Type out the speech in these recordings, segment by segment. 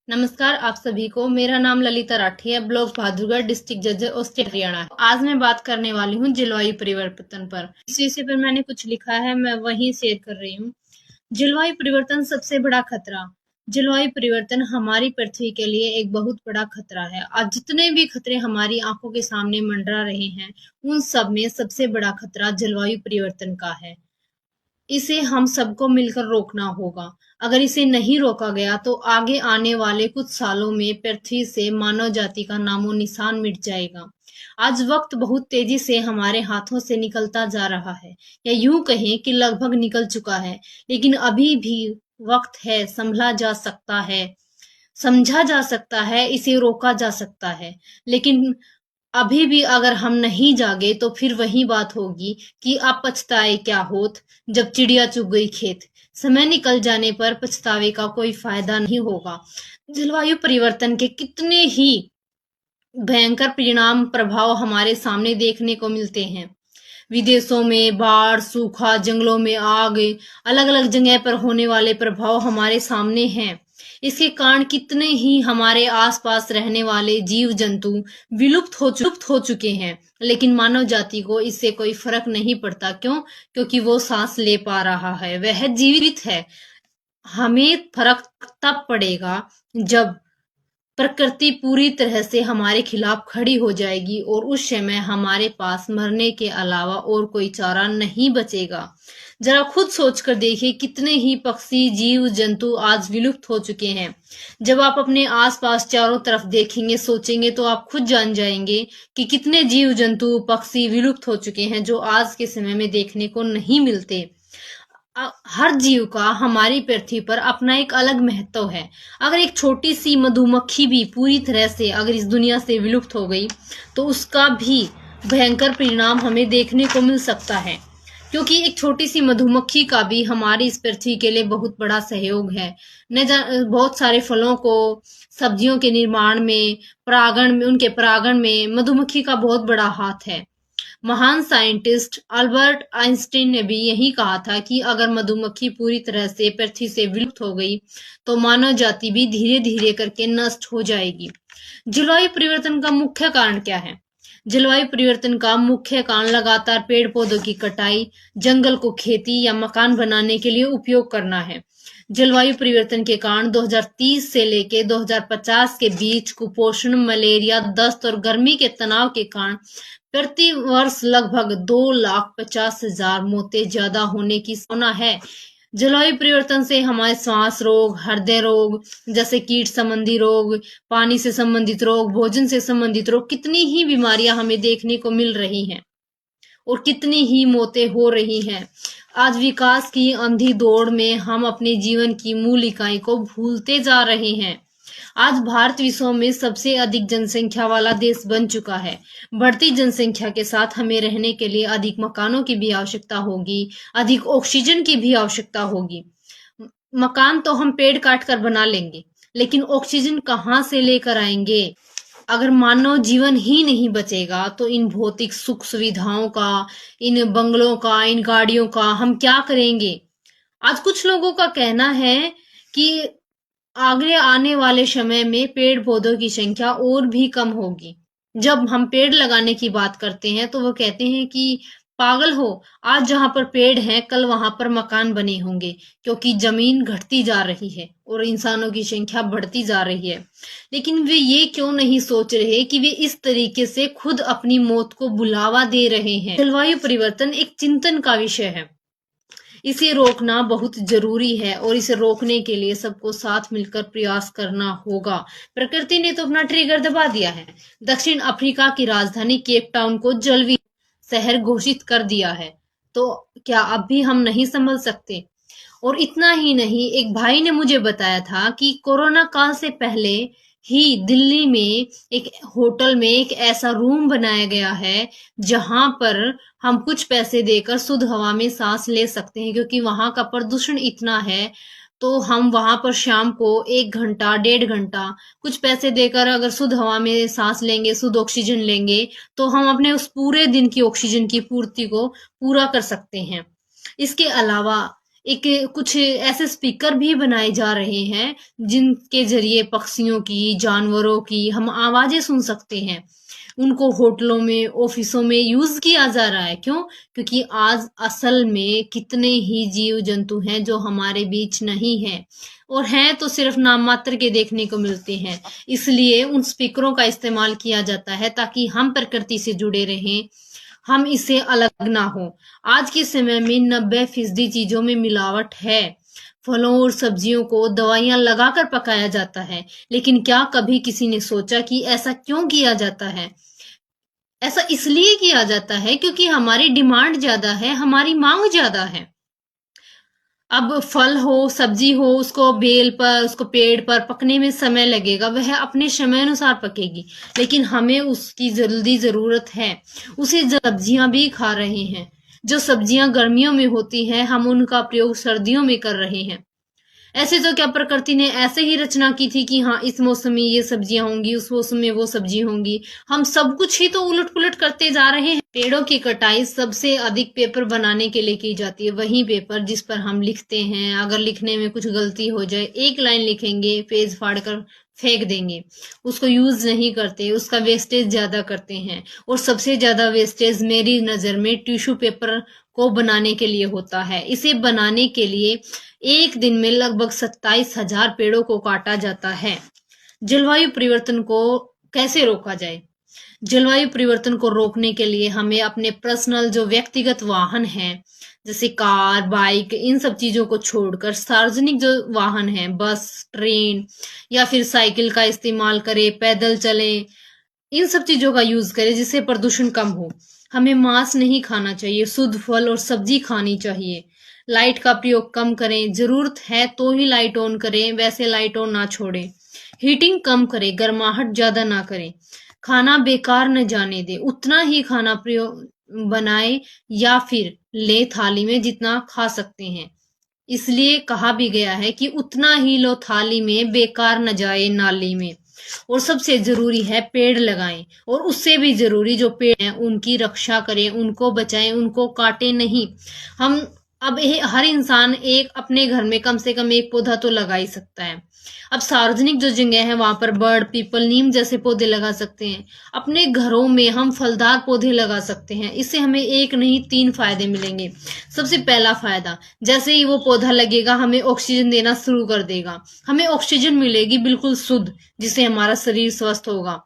नमस्कार आप सभी को। मेरा नाम ललिता राठी है। ब्लॉक बहादुरगढ़, डिस्ट्रिक्ट जज्जर और स्टेट हरियाणा। आज मैं बात करने वाली हूँ जलवायु परिवर्तन पर। इस विषय पर मैंने कुछ लिखा है, मैं वही शेयर कर रही हूँ। जलवायु परिवर्तन सबसे बड़ा खतरा। जलवायु परिवर्तन हमारी पृथ्वी के लिए एक बहुत बड़ा खतरा है। आज जितने भी खतरे हमारी आंखों के सामने मंडरा रहे हैं, उन सब में सबसे बड़ा खतरा जलवायु परिवर्तन का है। इसे हम सबको मिलकर रोकना होगा। अगर इसे नहीं रोका गया तो आगे आने वाले कुछ सालों में पृथ्वी से मानव जाति का नामो निशान मिट जाएगा। आज वक्त बहुत तेजी से हमारे हाथों से निकलता जा रहा है, या यूं कहें कि लगभग निकल चुका है। लेकिन अभी भी वक्त है, संभला जा सकता है, समझा जा सकता है, इसे रोका जा सकता है। लेकिन अभी भी अगर हम नहीं जागे तो फिर वही बात होगी कि अब पछताए क्या होत, जब चिड़िया चुग गई खेत। समय निकल जाने पर पछतावे का कोई फायदा नहीं होगा। जलवायु परिवर्तन के कितने ही भयंकर परिणाम प्रभाव हमारे सामने देखने को मिलते हैं। विदेशों में बाढ़, सूखा, जंगलों में आग, अलग अलग जगह पर होने वाले प्रभाव हमारे सामने हैं। इसके कारण कितने ही हमारे आसपास रहने वाले जीव जंतु विलुप्त हो चुके हैं। लेकिन मानव जाति को इससे कोई फर्क नहीं पड़ता। क्यों? क्योंकि वो सांस ले पा रहा है, वह जीवित है। हमें फर्क तब पड़ेगा जब प्रकृति पूरी तरह से हमारे खिलाफ खड़ी हो जाएगी और उस समय हमारे पास मरने के अलावा और कोई चारा नहीं बचेगा। जरा खुद सोचकर देखिए, कितने ही पक्षी, जीव जंतु आज विलुप्त हो चुके हैं। जब आप अपने आसपास चारों तरफ देखेंगे, सोचेंगे, तो आप खुद जान जाएंगे कि कितने जीव जंतु, पक्षी विलुप्त हो चुके हैं, जो आज के समय में देखने को नहीं मिलते। हर जीव का हमारी पृथ्वी पर अपना एक अलग महत्व है। अगर एक छोटी सी मधुमक्खी भी पूरी तरह से अगर इस दुनिया से विलुप्त हो गई तो उसका भी भयंकर परिणाम हमें देखने को मिल सकता है। क्योंकि एक छोटी सी मधुमक्खी का भी हमारी इस पृथ्वी के लिए बहुत बड़ा सहयोग है। बहुत सारे फलों को, सब्जियों के निर्माण में, परागण में, उनके परागण में मधुमक्खी का बहुत बड़ा हाथ है। महान साइंटिस्ट अल्बर्ट आइंस्टीन ने भी यही कहा था कि अगर मधुमक्खी पूरी तरह से पृथ्वी से विलुप्त हो गई तो मानव जाति भी धीरे धीरे करके नष्ट हो जाएगी। जलवायु परिवर्तन का मुख्य कारण क्या है? जलवायु परिवर्तन का मुख्य कारण लगातार पेड़ पौधों की कटाई, जंगल को खेती या मकान बनाने के लिए उपयोग करना है। जलवायु परिवर्तन के कारण 2030 से लेकर 2050 के बीच कुपोषण, मलेरिया, दस्त और गर्मी के तनाव के कारण प्रति वर्ष लगभग 2,50,000 मौतें ज्यादा होने की संभावना है। जलवायु परिवर्तन से हमारे श्वास रोग, हृदय रोग जैसे कीट संबंधी रोग, पानी से संबंधित रोग, भोजन से संबंधित रोग, कितनी ही बीमारियां हमें देखने को मिल रही हैं और कितनी ही मौतें हो रही हैं। आज विकास की अंधी दौड़ में हम अपने जीवन की मूल इकाई को भूलते जा रहे हैं। आज भारत विश्व में सबसे अधिक जनसंख्या वाला देश बन चुका है। बढ़ती जनसंख्या के साथ हमें रहने के लिए अधिक मकानों की भी आवश्यकता होगी, अधिक ऑक्सीजन की भी आवश्यकता होगी। मकान तो हम पेड़ काट कर बना लेंगे, लेकिन ऑक्सीजन कहाँ से लेकर आएंगे? अगर मानव जीवन ही नहीं बचेगा तो इन भौतिक सुख सुविधाओं का, इन बंगलों का, इन गाड़ियों का हम क्या करेंगे? आज कुछ लोगों का कहना है कि आगे आने वाले समय में पेड़ पौधों की संख्या और भी कम होगी। जब हम पेड़ लगाने की बात करते हैं तो वो कहते हैं कि पागल हो, आज जहां पर पेड़ हैं कल वहां पर मकान बने होंगे। क्योंकि जमीन घटती जा रही है और इंसानों की संख्या बढ़ती जा रही है। लेकिन वे ये क्यों नहीं सोच रहे कि वे इस तरीके से खुद अपनी मौत को बुलावा दे रहे हैं। जलवायु परिवर्तन एक चिंतन का विषय है। इसे रोकना बहुत जरूरी है और इसे रोकने के लिए सबको साथ मिलकर प्रयास करना होगा। प्रकृति ने तो अपना ट्रिगर दबा दिया है। दक्षिण अफ्रीका की राजधानी केप टाउन को जलविहीन शहर घोषित कर दिया है। तो क्या अब भी हम नहीं संभल सकते? और इतना ही नहीं, एक भाई ने मुझे बताया था कि कोरोना काल से पहले ही दिल्ली में एक होटल में एक ऐसा रूम बनाया गया है जहां पर हम कुछ पैसे देकर शुद्ध हवा में सांस ले सकते हैं। क्योंकि वहां का प्रदूषण इतना है, तो हम वहां पर शाम को 1 घंटा, 1.5 घंटा कुछ पैसे देकर अगर शुद्ध हवा में सांस लेंगे, शुद्ध ऑक्सीजन लेंगे, तो हम अपने उस पूरे दिन की ऑक्सीजन की पूर्ति को पूरा कर सकते हैं। इसके अलावा एक कुछ ऐसे स्पीकर भी बनाए जा रहे हैं जिनके ज़रिए पक्षियों की, जानवरों की हम आवाज़ें सुन सकते हैं। उनको होटलों में, ऑफ़िसों में यूज़ किया जा रहा है। क्यों? क्योंकि आज असल में कितने ही जीव-जंतु हैं जो हमारे बीच नहीं हैं और हैं तो सिर्फ़ नाम मात्र के देखने को मिलते हैं। इसलिए उन स्पीकरों का इस्तेमाल किया जाता है ताकि हम प्रकृति से जुड़े रहें, हम इससे अलग ना हों। आज के समय में 90% चीज़ों में मिलावट है। फलों और सब्जियों को दवाइयाँ लगाकर पकाया जाता है। लेकिन क्या कभी किसी ने सोचा कि ऐसा क्यों किया जाता है? ऐसा इसलिए किया जाता है क्योंकि हमारी डिमांड ज़्यादा है, हमारी माँग ज़्यादा है। अब फल हो, सब्जी हो, उसको बेल पर, उसको पेड़ पर पकने में समय लगेगा, वह अपने समय अनुसार पकेगी। लेकिन हमें उसकी जल्दी ज़रूरत है। उसी सब्जियाँ भी खा रहे हैं। जो सब्जियाँ गर्मियों में होती हैं, हम उनका प्रयोग सर्दियों में कर रहे हैं। ऐसे तो क्या प्रकृति ने ऐसे ही रचना की थी कि हाँ, इस मौसम में ये सब्जियां होंगी, उस मौसम में वो सब्जी होंगी। हम सब कुछ ही तो उलट पुलट करते जा रहे हैं। पेड़ों की कटाई सबसे अधिक पेपर बनाने के लिए की जाती है। वही पेपर जिस पर हम लिखते हैं, अगर लिखने में कुछ गलती हो जाए, एक लाइन लिखेंगे, पेज फाड़ कर फेंक देंगे, उसको यूज नहीं करते, उसका वेस्टेज ज्यादा करते हैं। और सबसे ज्यादा वेस्टेज मेरी नजर में टिश्यू पेपर को बनाने के लिए होता है। इसे बनाने के लिए एक दिन में लगभग 27,000 पेड़ों को काटा जाता है। जलवायु परिवर्तन को कैसे रोका जाए? जलवायु परिवर्तन को रोकने के लिए हमें अपने पर्सनल जो व्यक्तिगत वाहन हैं, जैसे कार, बाइक, इन सब चीजों को छोड़कर सार्वजनिक जो वाहन हैं, बस, ट्रेन या फिर साइकिल का इस्तेमाल करें, पैदल चलें, इन सब चीजों का यूज करें जिससे प्रदूषण कम हो। हमें मांस नहीं खाना चाहिए, शुद्ध फल और सब्जी खानी चाहिए। लाइट का प्रयोग कम करें, जरूरत है तो ही लाइट ऑन करें, वैसे लाइट ऑन ना छोड़ें। हीटिंग कम करें, गर्माहट ज्यादा ना करें। खाना बेकार न जाने दें, उतना ही खाना प्रयोग बनाए या फिर ले थाली में जितना खा सकते हैं। इसलिए कहा भी गया है कि उतना ही लो थाली में, बेकार न जाए नाली में। और सबसे जरूरी है पेड़ लगाएं, और उससे भी जरूरी जो पेड़ हैं उनकी रक्षा करें, उनको बचाएं, उनको काटें नहीं। हम अब हर इंसान एक अपने घर में कम से कम एक पौधा तो लगा ही सकता है। अब सार्वजनिक जो जगह है वहां पर बर्ड, पीपल, नीम जैसे पौधे लगा सकते हैं। अपने घरों में हम फलदार पौधे लगा सकते हैं। इससे हमें एक नहीं 3 फायदे मिलेंगे। सबसे पहला फायदा, जैसे ही वो पौधा लगेगा हमें ऑक्सीजन देना शुरू कर देगा। हमें ऑक्सीजन मिलेगी बिल्कुल शुद्ध, जिससे हमारा शरीर स्वस्थ होगा।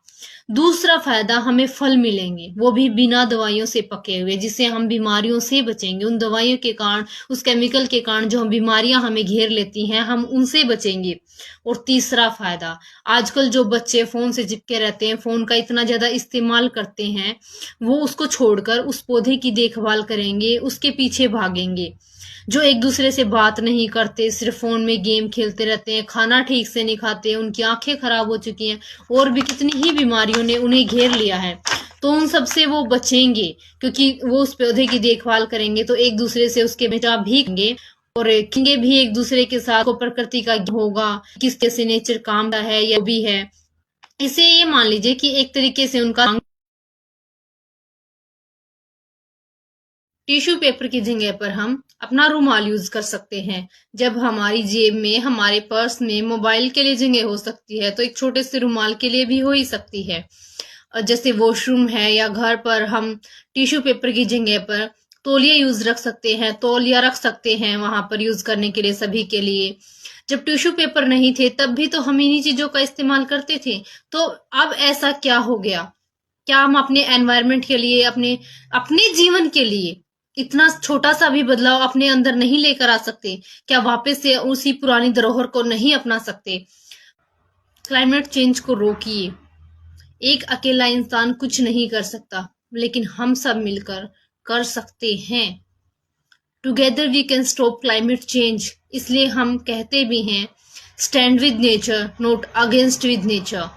दूसरा फायदा, हमें फल मिलेंगे, वो भी बिना दवाइयों से पके हुए, जिससे हम बीमारियों से बचेंगे। उन दवाइयों के कारण, उस केमिकल के कारण जो हम बीमारियां हमें घेर लेती हैं, हम उनसे बचेंगे। और तीसरा फायदा, आजकल जो बच्चे फोन से चिपके रहते हैं, फोन का इतना ज्यादा इस्तेमाल करते हैं, वो उसको छोड़कर उस पौधे की देखभाल करेंगे, उसके पीछे भागेंगे। जो एक दूसरे से बात नहीं करते, सिर्फ फोन में गेम खेलते रहते हैं, खाना ठीक से नहीं खाते, उनकी आंखें खराब हो चुकी हैं, और भी कितनी ही बीमारियों ने उन्हें घेर लिया है। तो उन सब से वो बचेंगे, क्योंकि वो उस पौधे की देखभाल करेंगे तो एक दूसरे से उसके बचाव भी करेंगे, और खेंगे भी एक दूसरे के साथ। को प्रकृति का होगा किस कैसे नेचर काम का है या भी है। इसे ये मान लीजिए कि एक तरीके से उनका टिश्यू पेपर की जगह पर हम अपना रुमाल यूज कर सकते हैं। जब हमारी जेब में, हमारे पर्स में मोबाइल के लिए जगह हो सकती है, तो एक छोटे से रुमाल के लिए भी हो ही सकती है। और जैसे वॉशरूम है या घर पर हम टिश्यू पेपर की जगह पर तौलिया यूज रख सकते हैं, तौलिया रख सकते हैं वहां पर यूज करने के लिए सभी के लिए। जब टिश्यू पेपर नहीं थे तब भी तो हम इन्हीं चीजों का इस्तेमाल करते थे। तो अब ऐसा क्या हो गया? क्या हम अपने एनवायरनमेंट के लिए, अपने अपने जीवन के लिए इतना छोटा सा भी बदलाव अपने अंदर नहीं लेकर आ सकते? क्या वापस से उसी पुरानी धरोहर को नहीं अपना सकते? क्लाइमेट चेंज को रोकिए। एक अकेला इंसान कुछ नहीं कर सकता, लेकिन हम सब मिलकर कर सकते हैं। Together we can stop climate change. इसलिए हम कहते भी हैं, stand with nature, not against with nature.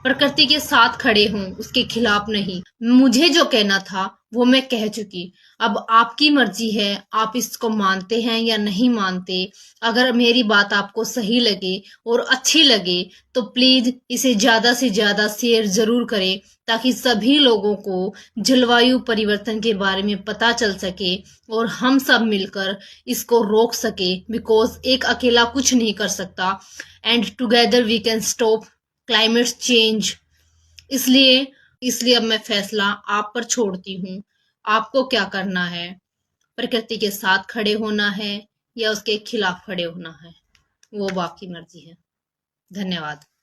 प्रकृति के साथ खड़े हों, उसके खिलाफ नहीं। मुझे जो कहना था वो मैं कह चुकी। अब आपकी मर्जी है, आप इसको मानते हैं या नहीं मानते। अगर मेरी बात आपको सही लगे और अच्छी लगे तो प्लीज इसे ज्यादा से ज्यादा शेयर जरूर करें, ताकि सभी लोगों को जलवायु परिवर्तन के बारे में पता चल सके और हम सब मिलकर इसको रोक सके। बिकॉज एक अकेला कुछ नहीं कर सकता, and together we can stop climate change. इसलिए इसलिए अब मैं फैसला आप पर छोड़ती हूँ। आपको क्या करना है? प्रकृति के साथ खड़े होना है या उसके खिलाफ खड़े होना है, वो आपकी मर्जी है। धन्यवाद।